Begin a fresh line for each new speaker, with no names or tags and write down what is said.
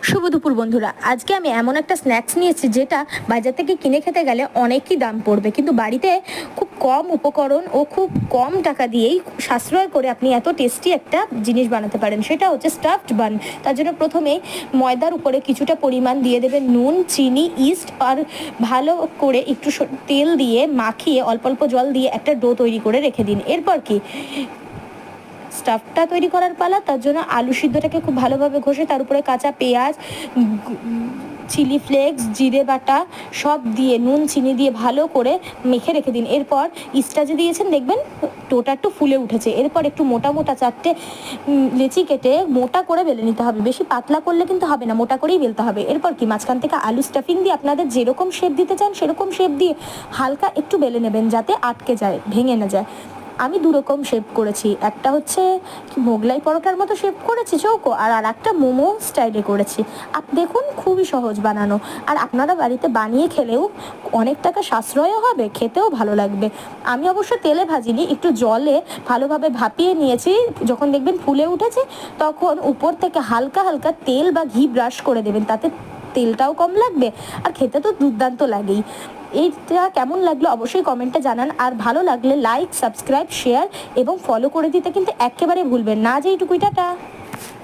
শুভ দুপুর বন্ধুরা, আজকে আমি এমন একটা স্ন্যাক্স নিয়েছি যেটা বাজার থেকে কিনে খেতে গেলে অনেকই দাম পড়বে, কিন্তু বাড়িতে খুব কম উপকরণ ও খুব কম টাকা দিয়েই সাশ্রয় করে আপনি এত টেস্টি একটা জিনিস বানাতে পারেন। সেটা হচ্ছে স্টাফড বান। তার জন্য প্রথমেই ময়দার উপরে কিছুটা পরিমাণ দিয়ে দেবেন নুন, চিনি, ইস্ট আর ভালো করে একটু তেল দিয়ে মাখিয়ে অল্প অল্প জল দিয়ে একটা ডো তৈরি করে রেখে দিন। এরপর কি স্টাফটা তৈরি করার পালা। তার জন্য আলু সিদ্ধটাকে খুব ভালোভাবে ঘষে তার উপরে কাঁচা পেঁয়াজ, চিলি ফ্লেক্স, জিরে বাটা সব দিয়ে নুন চিনি দিয়ে ভালো করে মেখে রেখে দিন। এরপর ইস্টটা যে দিয়েছেন দেখবেন টোটা একটু ফুলে উঠেছে। এরপর একটু মোটা মোটা চারটে লেচি কেটে মোটা করে বেলে নিতে হবে, বেশি পাতলা করলে কিন্তু হবে না, মোটা করেই বেলতে হবে। এরপর কি মাঝখান থেকে আলু স্টাফিং দিয়ে আপনাদের যেরকম শেপ দিতে চান সেরকম শেপ দিয়ে হালকা একটু বেলে নেবেন যাতে আটকে যায়, ভেঙে না যায়। আমি দুরকম শেপ করেছি, একটা হচ্ছে মোগলাই পরোটার মতো শেপ করেছি চৌকো, আর একটা মোমো স্টাইলে করেছি। দেখুন খুবই সহজ বানানো, আর আপনারা বাড়িতে বানিয়ে খেলেও অনেক টাকা সাশ্রয়ও হবে, খেতেও ভালো লাগবে। আমি অবশ্য তেলে ভাজিনি, একটু জলে ভালোভাবে ভাপিয়ে নিয়েছি। যখন দেখবেন ফুলে উঠেছে তখন উপর থেকে হালকা হালকা তেল বা ঘি ব্রাশ করে দেবেন, তাতে তেলটাও কম লাগবে আর খেতে তো দুর্দান্ত লাগেই। এইটা কেমন লাগলো অবশ্যই কমেন্টে জানান, আর ভালো লাগলে লাইক, সাবস্ক্রাইব, শেয়ার এবং ফলো করে দিতে কিন্তু একেবারে ভুলবেন না। যে এইটুকুই, টাটা।